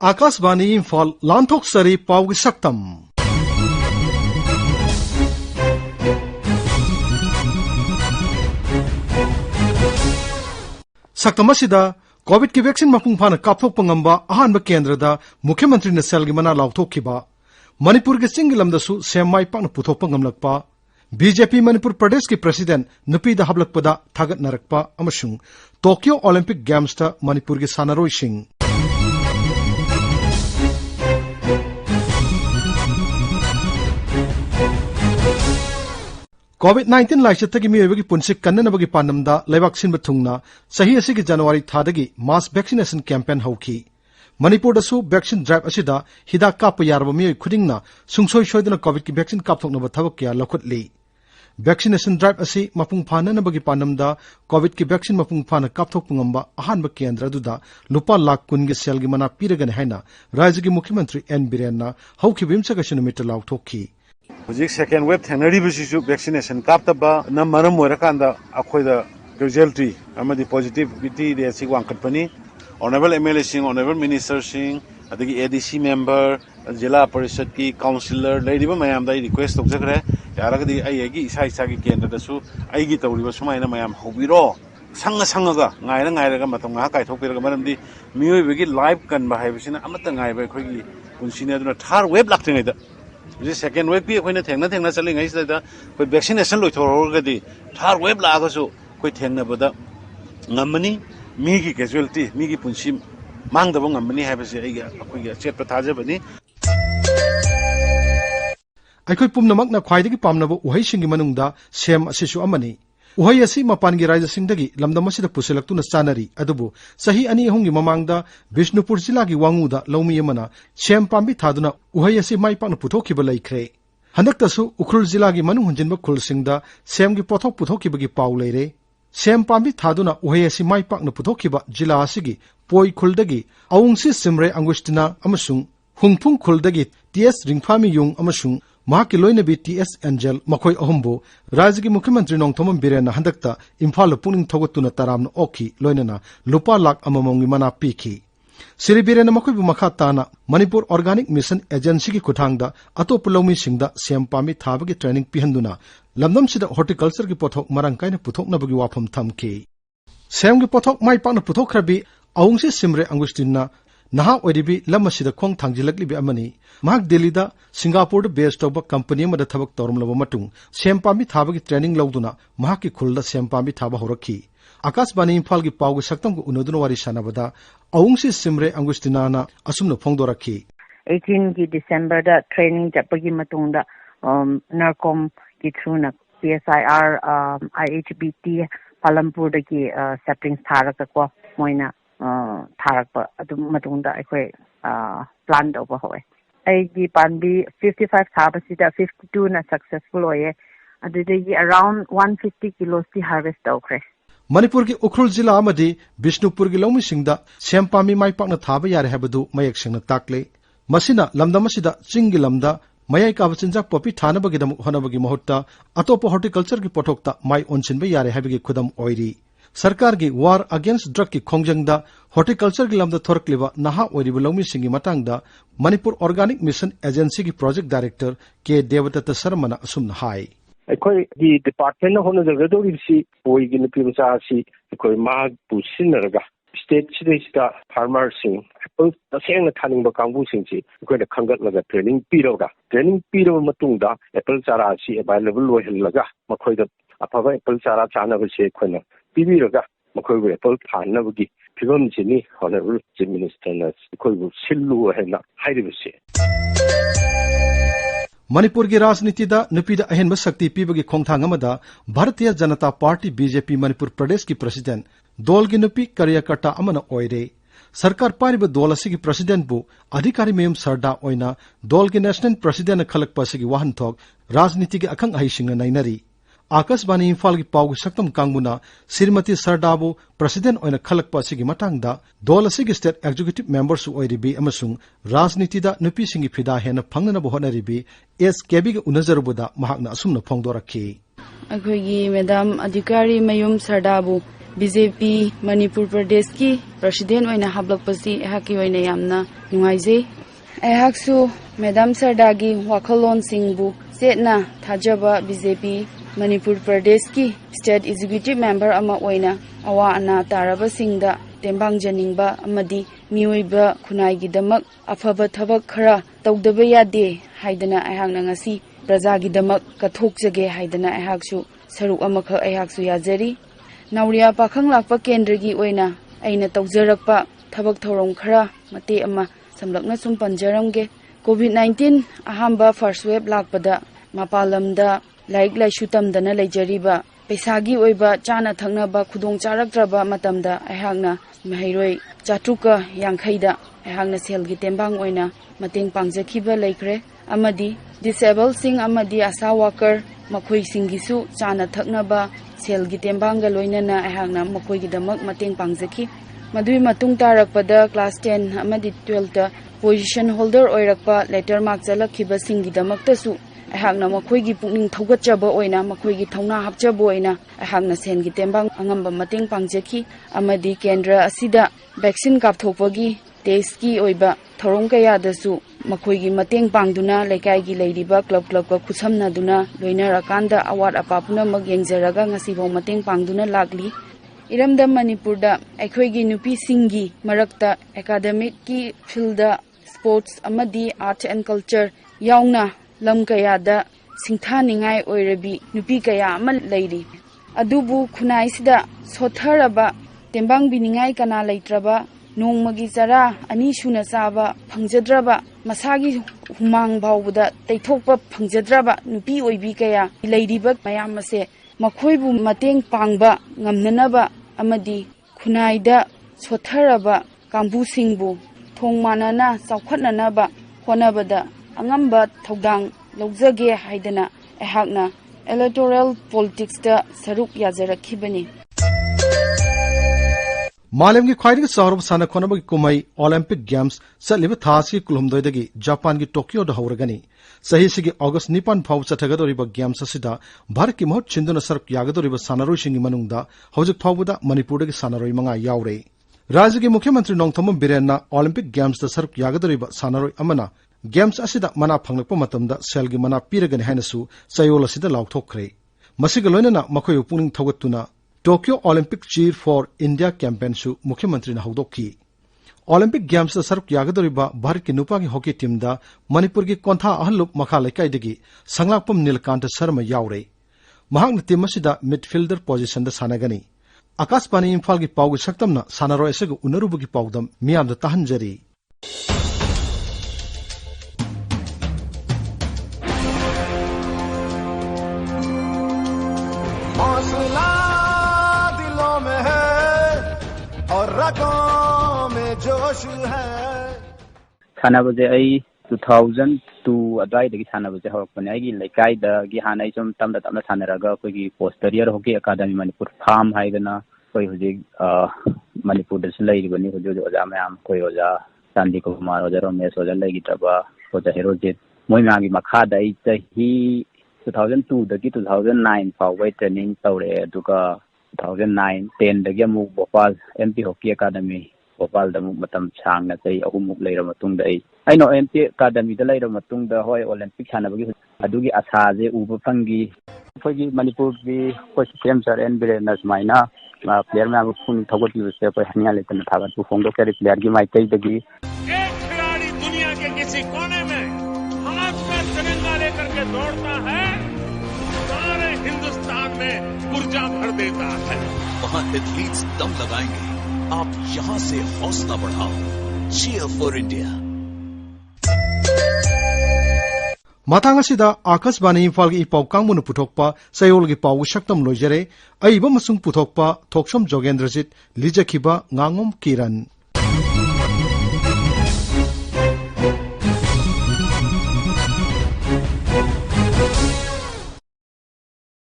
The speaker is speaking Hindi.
आकाशवाणी इम्फाल लांथोक्सरी पाउगी सक्तम सक्तम असिदा कोविड की वैक्सीन मपुंग फाना कापथोकपा ngamba अहानबा केंद्रदा मुख्यमंत्री ने सेल की मना लाउथोखिबा मणिपुर के चिंग लमदसु सेम माई पाकना पुथोकपा ngamlakpa बीजेपी मणिपुर प्रदेश की प्रेसिडेंट नुपीदा हाबलकपदा थागतनारकपा अमसुंग टोक्यो ओलंपिक गेम्स ता मणिपुर की सानारोइसिंग COVID-19 लाइचतगी मियोबगी पुंसी कन्ननबगी पानमदा लेबाक सिनबा थुंगना सही असिगी जनवरी थादगी मास वैक्सीनेशन कैंपेन हौखी मणिपुरदसु वैक्सीन ड्राइव असिदा हिदाक काप यारबा मियोय खुदिंगना सुंगसोय सोयदना कोविड की वैक्सीन कापथोकनबा थबक क्या लखुतली वैक्सीनेशन ड्राइव असि मपुंग फाननबगी पानमदा कोविड की वैक्सीन मपुंग फाना कापथोकपा ngamba अहानबा केंद्र दुदा लुपा लाख कुन गी सेलगी मना पीरगन हैना राज्य की मुख्यमंत्री N बिरेनना हौखी विमसगसु नुमित लाउथोखी Hujik second wave thenaribasisu vaccination kaptaba na maram oirakanda akhoida casualty amadi positivity de si wangkatpani honorable MLA sing honorable minister sing adagi ADC member jila parishad ki councillor ladiba mayam dai request tokjagre yaragadi ai isa ki kendra dasu ai gi tawriba sumaina mayam hobiro sanga ngairaga matam nga kai thokpiraga maramdi miyoibagi live kan ba haibasina amata ngaiba khoigi punsine aduna thar wave laktingai da second wave भी अखोइना थेंगना चलिङै सिदा कोइ वैक्सीनेशन लोइथोरगदि थार वेब लागसु कोइ थेंगनबदा ngамमनि मिगी कैजुअलिटी मिगी पुन्सि मांगदबो ngамमनि हाइबसे आइ अखोइगा चेट थाजबनि अखोइ पुमनमकना ख्वाइदगी पामनबो उहैसिंगी मनुंगदा सेम असिसु अमनि उहै असि मपानगी राज्यसिंगदगी लमदमसिदा पुसेलक्तुना चानरी अदुबु सही अनि अहुंगी ममांगदा बिष्णुपुर जिल्लागी वांगुदा लौमी यमना सेम पाम्बी थादुना उहै असि माइपाकना पुथोखिबा लैख्रे हनक्तसु उख्रुल जिल्लागी मनुंग हुंजिनबा खुलसिंगदा सेमगी पोथोक पुथोखिबगी पाउ लैरे सेम पाम्बी थादुना उहै असि माइपाकना पुथोखिबा जिल्ला असिगी पोई खुलदगी अउंगसि सिमरे अंगुस्टिना अमसुंग हुंगफुंग खुलदगी TS Ringphami Jung अमसुंग महाकी लोइनबी TS angel मखोई अहुमबो राज्य की मुख्यमंत्री नोंगथोमम बिरेन हंदकता इम्फाल पुनिंग थोगतुना तरामना ओखी लोइनना लुपा लाख अममोंगी मना पीखी श्री बिरेन मखोइबु मखा ताना मणिपुर ऑर्गेनिक मिशन एजेंसी की खुथांगदा अतोप लौमी सिंगदा सेम पामी थाबगी ट्रेनिंग पिहंदुना लमदमसिदा हॉर्टिकल्चर की पोथोक मरंकाइना पुथोकनबगी वाफम थमखी सेम की पोथोक माइपाकना पुथोखरबी अउंगसि सिमरे अंगुस्टिना नहा ओरिबी लमसिदा खोंग थांजिलकलिबी अमनी महाक दिल्लीदा सिंगापुर बेस तौब कंपनी मदा थबक तौरमलब मतुंग सेमपामी थाबगी ट्रेनिंग लौदुना महाकी खुलदा सेमपामी थाबा होरखी आकाशवाणी इम्फाल की पाउगी सक्तम को उनदुना वारी सानाबदा अउंगसि सिमरे अंगुस्टिनाना असुमनो फोंगदोरखी 18 की दिसंबर दा ट्रेनिंग चपगी मतुंगदा नरकोम की थ्रुना PSIR IHBT पालमपुर दगी सेटिंग्स थारकको मोइना थारक मतुंगदा अखोय प्लान तौबा होय आईगी पानबी 55 थाबसिदा 52 ना सक्सेसफुल होये अदुदगी अराउंड 150 किलोस ती हार्वेस्ट तौखरे मणिपुर की उख्रुल जिला अमदी बिष्णुपुर की लौमी सिंगदा सेमपामी माइपाकना थाबा यारे हाबदु मयक सिंगना ताकले मसिना लमदमसिदा चिंगी लमदा मयाई काबचिंजा पॉपी थानबगिदम होनबगी महत्ता अतोप हॉर्टिकल्चर की पोथोकता माइ ओनसिनबे यारे हाबगी खुदम ओइरी सरकार की वार अगेंस्ट ड्रग की खोंजंगदा हॉर्टिकल्चर की लमदा थोरकलिबा नहा ओरिबा लौमी सिंगी मतंगदा मणिपुर ऑर्गेनिक मिशन एजेंसी की प्रोजेक्ट डायरेक्टर के देवदत्त शर्मना असुमना हाई अखोई दी डिपार्टमेंट होनो जगदोरिसी पोइगी नुपिमचासी अखोई माग पुसिनरगा स्टेट सिदेसिदा फार्मर सिंग एप्पल तसेंग थानिंग कांगबु सिंगसी अखोई खंगतलगा ट्रेनिंग पीरो मतुंगदा एप्पल चारासी अवेलेबल लोहलगा मखोइदा अफबा एप्पल चारा चानबसे अखोइना पीबीरगा मखोइबु एप्पल थानबगी फिबमसिनी होनरेबल चीफ मिनिस्टर अखोइबु सिल्लु हैना हाइरिबसे मणिपुर की राजनीति दा नुपीदा अहेनबा शक्ति पीबगी खोंगथांग अमदा भारतीय जनता पार्टी बीजेपी मणिपुर प्रदेश की प्रेसिडेंट दोल की नुपी कार्यकर्ता अमना ओइरे सरकार पारिबा दोल असिगी प्रेसिडेंट बु अधिकारी मयम सरदा ओइना दोल की नेशनल प्रेसिडेंट खलकपा असिगी वाहनथोक राजनीति के अखंग अहिसिंग नैनरी आकाशवाणी इम्फाल की पाउगी सक्तम कांगमुना श्रीमती सरदाबु प्रेसिडेंट ओइना खलकपा असिगी मतंगदा दोल असिगी स्टेट एग्जीक्यूटिव मेंबर सु ओइरिबी अमसुंग राजनीति दा नुपी सिंगी फिदा हेना फंगनबो होनरिबी एस केबी गे उनजरबुदा महाकना असुमना फोंगदोरखी अखोगी मैडम अधिकारी मयुम सरदाबु BJP Manipur Pradesh ki president oina hablakpasi ehaki oina yamna nungaijei ehaksu Madam Sardagi wakhalon singbu setna thajaba BJP Manipur Pradesh ki state executive member ama oina awa ana taraba singda tembang janingba amadi miyoiba khunai gi damak afaba thabak khara tawdaba yade haidana ehakna ngasi praja gi damak kathokjage haidana ehaksu saruk amakha ehaksu yajari Nauria pakhang lakpa kendra gi oina aina tawjarakpa thabak thorong khara mate ama samlakna sum panjaramge COVID-19 ahamba first wave lakpada mapalamda laik laishu tamdana leijariba paisagi oiba chana thangnaba khudong charaktraba matamda ahakna mahairoi chatruka yankhaida ahakna selgi tembang oina mateng pangjakhiba laikre amadi disabled sing amadi asa worker makhoi singisu chana thaknaba selgi tembanga loinana ahakna makhoi gi damak mateng pangjakhi madui matung tarakpada class 10 amadi 12 ta position holder oirakpa letter mark jalakhiba singi damakta su ahakna makhoi gi pukning thogatjaba oina makhoi gi thongna hapjaba oina ahakna sengi tembang angamba mateng pangjakhi amadi kendra asida vaccine kapthopagi test ki oiba thorong kaya dasu makhoi gi mateng pangduna lekai gi leiriba club ka khusamna duna loinarakanda award apapuna mag yengjaraga ngasi bau mateng pangduna lakli iramda Manipur da aikhoi gi nupi singi marakta academic ki field da sports amadi art and culture yaungna lam kaya da singtha ningai oirabi nupi kaya amal leiri adubu khunai sida sotharaba tembang biningai kana leitraba nongmagi chara ani suna chaba phangjadraba masagi humang bawda taithokpa phangjadraba nupi oibi kaya leiriba mayam ase makhoibu mateng pangba ngamnanaba amadi khunaida sotharaba kambu singbu thongmanana chawkhatnanaba honabada angamba thodang lawjage haidana ehakna electoral politics da saruk yajarakhibani मालेम की ख्वाइदगी चावरब साना खोनबगी कुमई ओलंपिक गेम्स चलिबा थासी कुलुमदोइदगी जापान की टोक्यो द हौरगनी सही सिगी अगस्त 9 फाव चथगदोरिबा गेम्स असिदा भारत की महत छिंदुना सरक यागदोरिबा सानारोइसिंगी मनुंगदा हौजिक फावबदा मणिपुरदगी सानारोइ मंगा यावरे राज्य की मुख्यमंत्री नोंगथोम बिरेनना ओलंपिक गेम्स द सरक यागदोरिबा सानारोइ अमना गेम्स असिदा मना फंगलकपा मतमदा सेलगी मना पीरगनि हाइनसु चयोल असिदा लाउथोखरे मसिगा लोइनना मखोय पुनिंग थौगतुना टोक्यो ओलंपिक चीर फॉर इंडिया कैंपेन सु मुख्यमंत्री ने हौदोखी ओलंपिक गेम्स सरक यागदोरिबा भारत की नुपा की हॉकी टीम दा मणिपुर की कोंथा अहलुप मखा लेकाइदगी संगलापम नीलकांत शर्मा यावरे महांग टीम असिदा मिडफील्डर पोजीशन दा सानगनी आकाशवाणी इम्फाल की पाउगी सक्तमना सानारो एसेगु उनरुबुगी पाउदम मियाम दा तहंजरी सानबजे आई 2002 अद्वाइदगी सानबजे हरकपने आइगी लेकाइदगी हानै सम तमदा तमदा सानरागा कोइगी पोस्टरियर हॉकी अकादमी मणिपुर फार्म हाइदना कोइ हुजि मणिपुर दस लैरिबनि हुजि ओजा मयाम कोइ ओजा चांदी कुमार ओजा रमेश ओजा लैगितबा ओजा हेरोजित मोइ मागी मखादा आई चही 2002 दगी 2009 फावै ट्रेनिंग तौरे दुगा 2009 10 दगी अमुक भोपाल एमपी हॉकी अकादमी भोपाल द मतम सांगना चै अहुमुक लेर मतुंग दई आइनो एमपी अकादमी द लेर मतुंग द होय ओलंपिक सानबगी अदुगी आसाजे उब फंगी फगी मणिपुर की कोच केम सर एन बिरेन समाइना प्लेयर में अब फुन थगोटी से कोई हनिया लेतन थागत फोंगो के प्लेयर की माइकई दगी एक खिलाड़ी दुनिया के किसी कोने में हाथ में तिरंगा लेकर के दौड़ता है सारे हिंदुस्तान में ऊर्जा भर देता है वहाँ एथलीट्स दम लगाएंगे आप यहाँ से हौसला बढ़ाओ cheer for India matang asida akasbani imphal gi ipaw kangmun puthokpa sayol gi paw shaktam loijare aiba masung puthokpa thokchom jogendrajit lijakhiba ngangom kiran